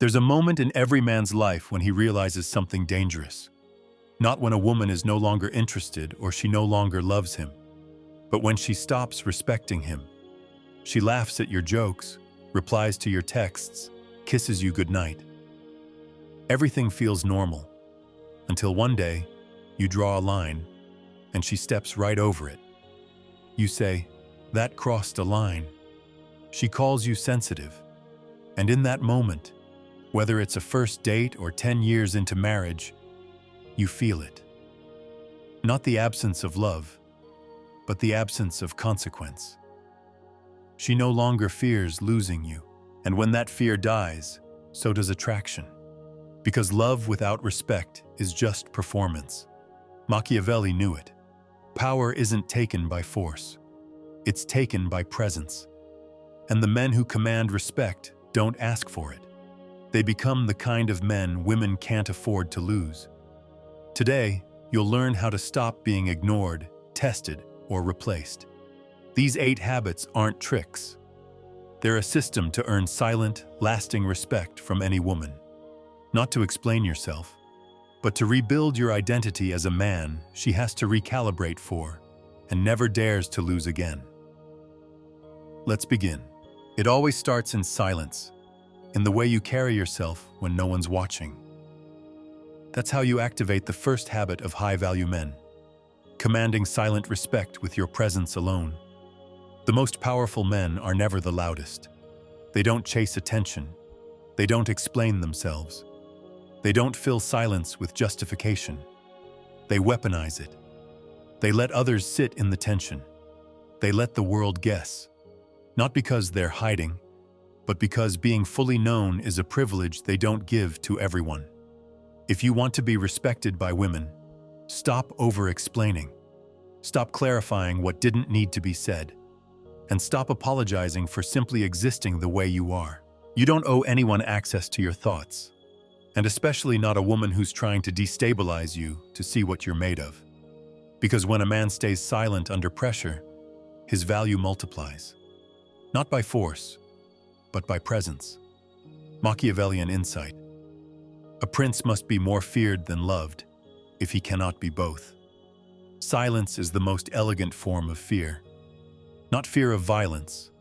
There's a moment in every man's life when he realizes something dangerous. Not when a woman is no longer interested or she no longer loves him, but when she stops respecting him. She laughs at your jokes, replies to your texts, kisses you goodnight. Everything feels normal, until one day, you draw a line, and she steps right over it. You say, "That crossed a line." She calls you sensitive, and in that moment, whether it's a first date or 10 years into marriage, you feel it. Not the absence of love, but the absence of consequence. She no longer fears losing you, and when that fear dies, so does attraction. Because love without respect is just performance. Machiavelli knew it. Power isn't taken by force. It's taken by presence. And the men who command respect don't ask for it. They become the kind of men women can't afford to lose. Today, you'll learn how to stop being ignored, tested, or replaced. These 8 habits aren't tricks. They're a system to earn silent, lasting respect from any woman. Not to explain yourself, but to rebuild your identity as a man she has to recalibrate for and never dares to lose again. Let's begin. It always starts in silence, in the way you carry yourself when no one's watching. That's how you activate the first habit of high-value men, commanding silent respect with your presence alone. The most powerful men are never the loudest. They don't chase attention. They don't explain themselves. They don't fill silence with justification. They weaponize it. They let others sit in the tension. They let the world guess. Not because they're hiding, but because being fully known is a privilege they don't give to everyone. If you want to be respected by women, stop over-explaining. Stop clarifying what didn't need to be said. And stop apologizing for simply existing the way you are. You don't owe anyone access to your thoughts. And especially not a woman who's trying to destabilize you to see what you're made of. Because when a man stays silent under pressure, his value multiplies. Not by force, but by presence. Machiavellian insight. A prince must be more feared than loved, if he cannot be both. Silence is the most elegant form of fear. Not fear of violence,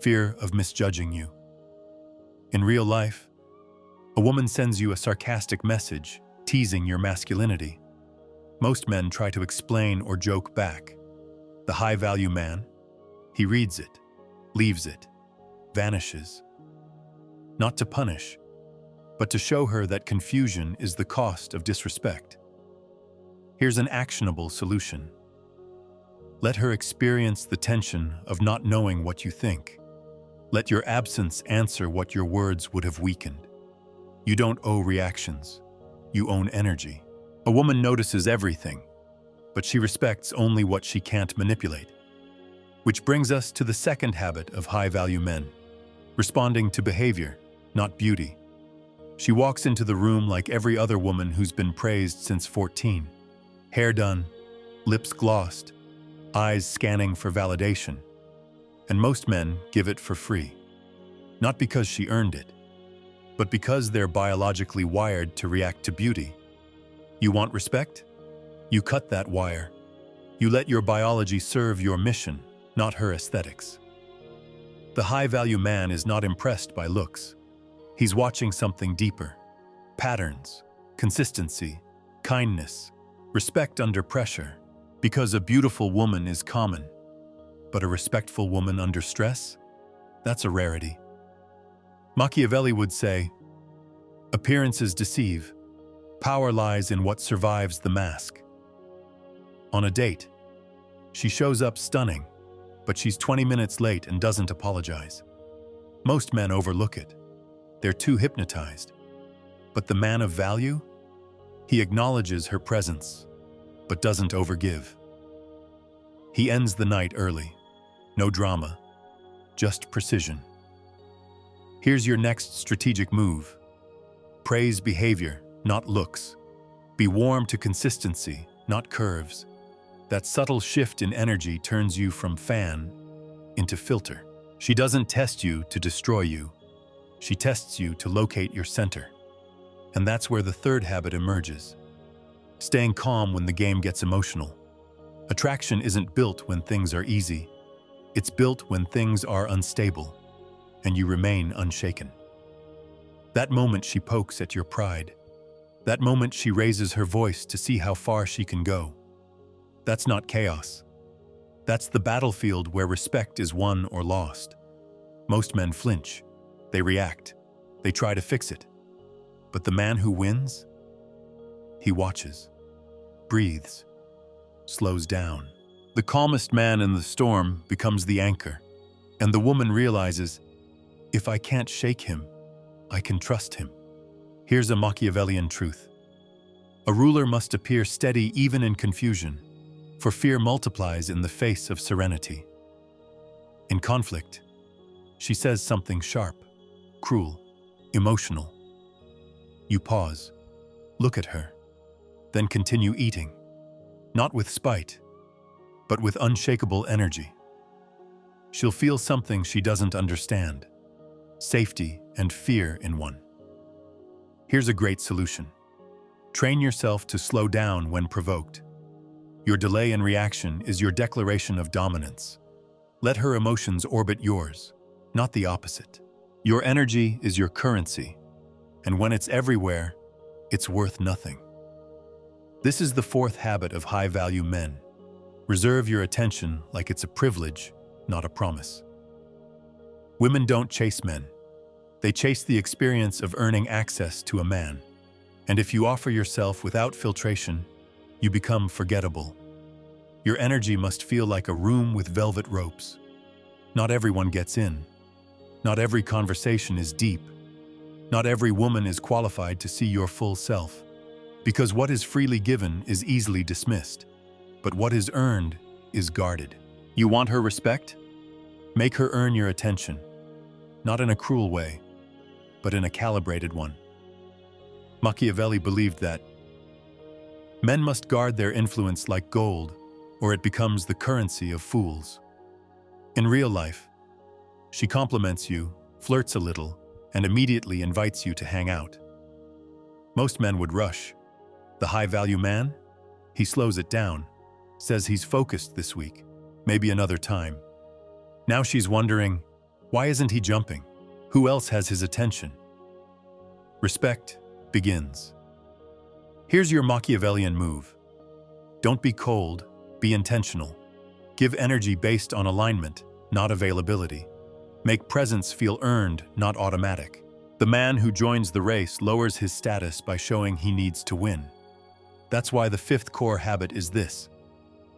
fear of misjudging you. In real life, a woman sends you a sarcastic message, teasing your masculinity. Most men try to explain or joke back. The high-value man, he reads it, leaves it, vanishes. Not to punish, but to show her that confusion is the cost of disrespect. Here's an actionable solution. Let her experience the tension of not knowing what you think. Let your absence answer what your words would have weakened. You don't owe reactions. You own energy. A woman notices everything, but she respects only what she can't manipulate. Which brings us to the second habit of high-value men, responding to behavior, not beauty. She walks into the room like every other woman who's been praised since 14. Hair done, lips glossed, eyes scanning for validation. And most men give it for free. Not because she earned it, but because they're biologically wired to react to beauty. You want respect? You cut that wire. You let your biology serve your mission, not her aesthetics. The high-value man is not impressed by looks. He's watching something deeper. Patterns, consistency, kindness, respect under pressure. Because a beautiful woman is common, but a respectful woman under stress? That's a rarity. Machiavelli would say, "Appearances deceive. Power lies in what survives the mask." On a date, she shows up stunning, but she's 20 minutes late and doesn't apologize. Most men overlook it. They're too hypnotized. But the man of value? He acknowledges her presence, but doesn't overgive. He ends the night early. No drama, just precision. Here's your next strategic move. Praise behavior, not looks. Be warm to consistency, not curves. That subtle shift in energy turns you from fan into filter. She doesn't test you to destroy you. She tests you to locate your center. And that's where the third habit emerges. Staying calm when the game gets emotional. Attraction isn't built when things are easy. It's built when things are unstable, and you remain unshaken. That moment she pokes at your pride. That moment she raises her voice to see how far she can go. That's not chaos. That's the battlefield where respect is won or lost. Most men flinch. They react. They try to fix it. But the man who wins? He watches, breathes, slows down. The calmest man in the storm becomes the anchor, and the woman realizes, if I can't shake him, I can trust him. Here's a Machiavellian truth. A ruler must appear steady even in confusion, for fear multiplies in the face of serenity. In conflict, she says something sharp, cruel, emotional. You pause, look at her, then continue eating, not with spite, but with unshakable energy. She'll feel something she doesn't understand, safety and fear in one. Here's a great solution. Train yourself to slow down when provoked. Your delay in reaction is your declaration of dominance. Let her emotions orbit yours, not the opposite. Your energy is your currency, and when it's everywhere, it's worth nothing. This is the fourth habit of high-value men. Reserve your attention like it's a privilege, not a promise. Women don't chase men. They chase the experience of earning access to a man. And if you offer yourself without filtration, you become forgettable. Your energy must feel like a room with velvet ropes. Not everyone gets in. Not every conversation is deep. Not every woman is qualified to see your full self. Because what is freely given is easily dismissed. But what is earned is guarded. You want her respect? Make her earn your attention. Not in a cruel way, but in a calibrated one. Machiavelli believed that men must guard their influence like gold, or it becomes the currency of fools. In real life, she compliments you, flirts a little, and immediately invites you to hang out. Most men would rush. The high-value man? He slows it down, says he's focused this week, maybe another time. Now she's wondering, why isn't he jumping? Who else has his attention? Respect begins. Here's your Machiavellian move. Don't be cold, be intentional. Give energy based on alignment, not availability. Make presence feel earned, not automatic. The man who joins the race lowers his status by showing he needs to win. That's why the fifth core habit is this.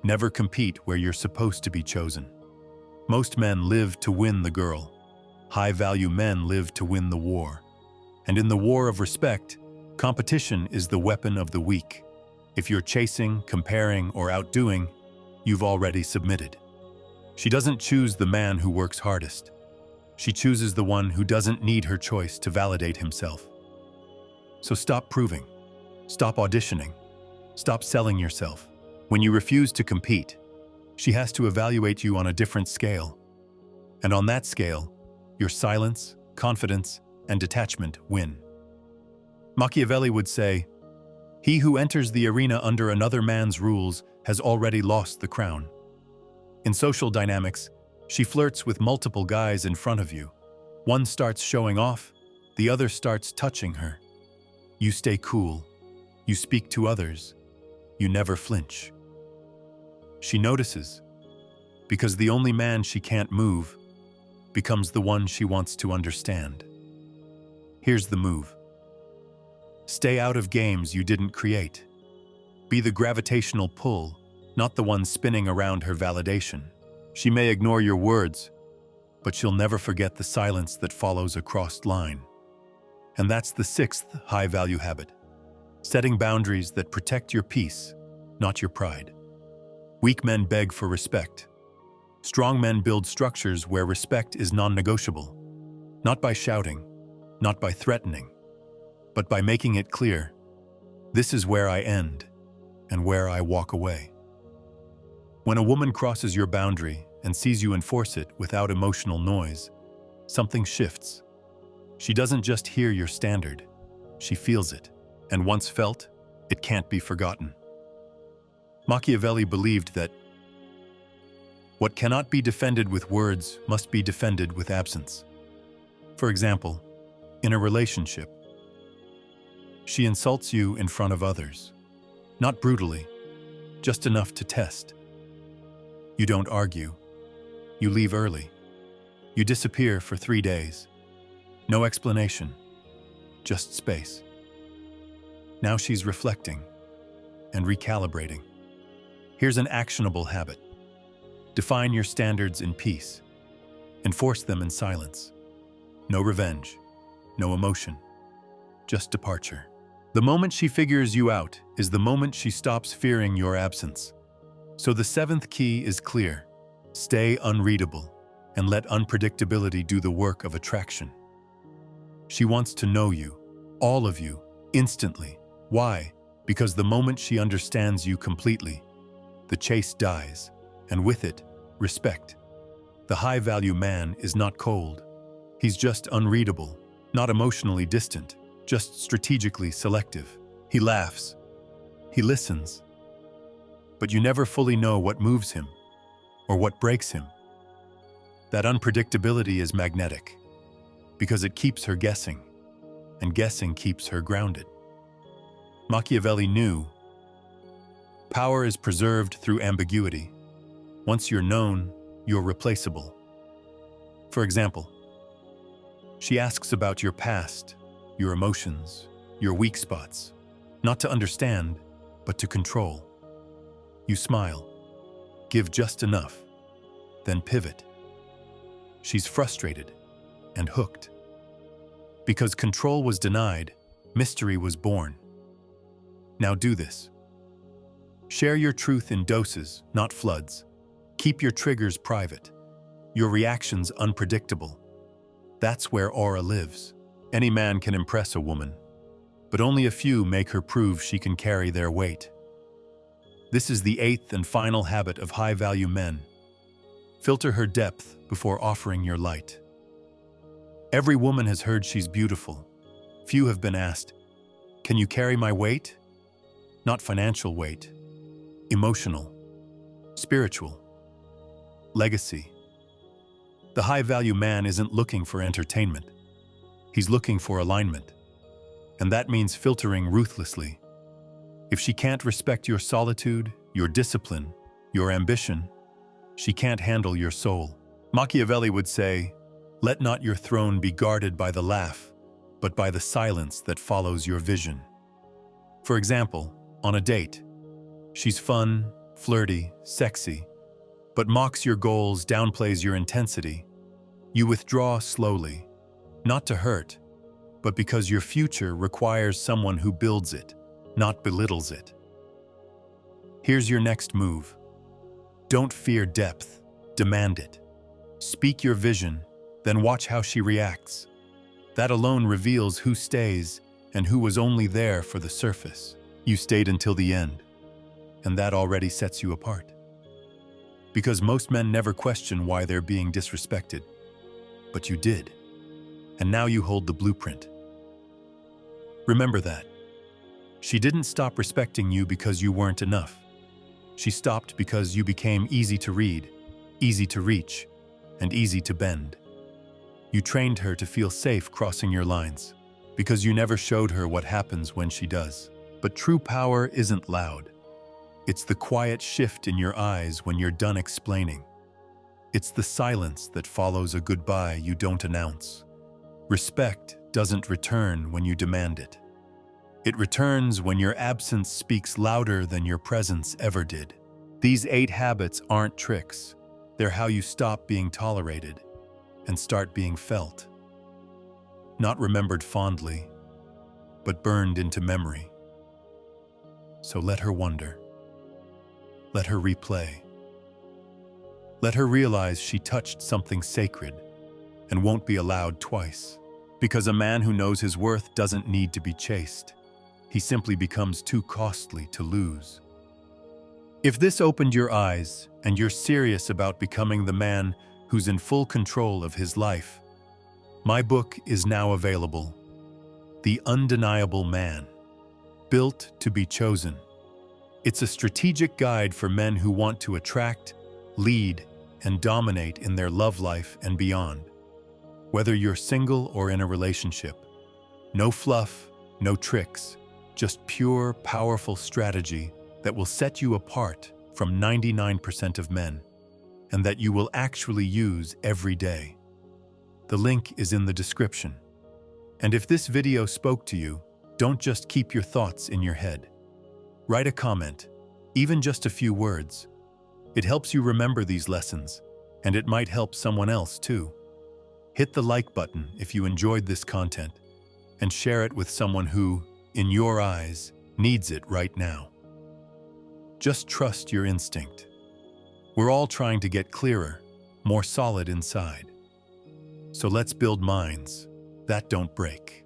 Never compete where you're supposed to be chosen. Most men live to win the girl. High-value men live to win the war. And in the war of respect, competition is the weapon of the weak. If you're chasing, comparing, or outdoing, you've already submitted. She doesn't choose the man who works hardest. She chooses the one who doesn't need her choice to validate himself. So stop proving. Stop auditioning. Stop selling yourself. When you refuse to compete, she has to evaluate you on a different scale. And on that scale, your silence, confidence, and detachment win. Machiavelli would say, "He who enters the arena under another man's rules has already lost the crown." In social dynamics, she flirts with multiple guys in front of you. One starts showing off, the other starts touching her. You stay cool. You speak to others. You never flinch. She notices, because the only man she can't move becomes the one she wants to understand. Here's the move. Stay out of games you didn't create. Be the gravitational pull, not the one spinning around her validation. She may ignore your words, but she'll never forget the silence that follows a crossed line. And that's the sixth high-value habit. Setting boundaries that protect your peace, not your pride. Weak men beg for respect. Strong men build structures where respect is non-negotiable. Not by shouting, not by threatening, but by making it clear, this is where I end and where I walk away. When a woman crosses your boundary and sees you enforce it without emotional noise, something shifts. She doesn't just hear your standard, she feels it, and once felt, it can't be forgotten. Machiavelli believed that what cannot be defended with words must be defended with absence. For example, in a relationship, she insults you in front of others, not brutally, just enough to test. You don't argue. You leave early. You disappear for 3 days. No explanation, just space. Now she's reflecting and recalibrating. Here's an actionable habit. Define your standards in peace. Enforce them in silence. No revenge, no emotion, just departure. The moment she figures you out is the moment she stops fearing your absence. So the 7th key is clear. Stay unreadable and let unpredictability do the work of attraction. She wants to know you, all of you, instantly. Why? Because the moment she understands you completely, the chase dies, and with it, respect. The high-value man is not cold. He's just unreadable, not emotionally distant, just strategically selective. He laughs. He listens. But you never fully know what moves him or what breaks him. That unpredictability is magnetic because it keeps her guessing, and guessing keeps her grounded. Machiavelli knew power is preserved through ambiguity. Once you're known, you're replaceable. For example, she asks about your past, your emotions, your weak spots, not to understand, but to control. You smile, give just enough, then pivot. She's frustrated and hooked. Because control was denied, mystery was born. Now do this. Share your truth in doses, not floods. Keep your triggers private, your reactions unpredictable. That's where aura lives. Any man can impress a woman, but only a few make her prove she can carry their weight. This is the 8th and final habit of high-value men. Filter her depth before offering your light. Every woman has heard she's beautiful. Few have been asked, "Can you carry my weight?" Not financial weight, emotional, spiritual, legacy. The high-value man isn't looking for entertainment. He's looking for alignment. And that means filtering ruthlessly. If she can't respect your solitude, your discipline, your ambition, she can't handle your soul. Machiavelli would say, "Let not your throne be guarded by the laugh, but by the silence that follows your vision." For example, on a date, she's fun, flirty, sexy, but mocks your goals, downplays your intensity. You withdraw slowly, not to hurt, but because your future requires someone who builds it, not belittles it. Here's your next move. Don't fear depth, demand it. Speak your vision, then watch how she reacts. That alone reveals who stays and who was only there for the surface. You stayed until the end, and that already sets you apart. Because most men never question why they're being disrespected, but you did, and now you hold the blueprint. Remember that. She didn't stop respecting you because you weren't enough. She stopped because you became easy to read, easy to reach, and easy to bend. You trained her to feel safe crossing your lines, because you never showed her what happens when she does. But true power isn't loud. It's the quiet shift in your eyes when you're done explaining. It's the silence that follows a goodbye you don't announce. Respect doesn't return when you demand it. It returns when your absence speaks louder than your presence ever did. These 8 habits aren't tricks. They're how you stop being tolerated and start being felt. Not remembered fondly, but burned into memory. So let her wonder. Let her replay. Let her realize she touched something sacred and won't be allowed twice. Because a man who knows his worth doesn't need to be chased. He simply becomes too costly to lose. If this opened your eyes and you're serious about becoming the man who's in full control of his life, My book is now available. The Undeniable Man, Built to be Chosen. It's a strategic guide for men who want to attract, lead, and dominate in their love life and beyond. Whether you're single or in a relationship, no fluff, no tricks, just pure, powerful strategy that will set you apart from 99% of men, and that you will actually use every day. The link is in the description. And if this video spoke to you, don't just keep your thoughts in your head. Write a comment, even just a few words. It helps you remember these lessons, and it might help someone else too. Hit the like button if you enjoyed this content, and share it with someone who, in your eyes, needs it right now. Just trust your instinct. We're all trying to get clearer, more solid inside. So let's build minds that don't break.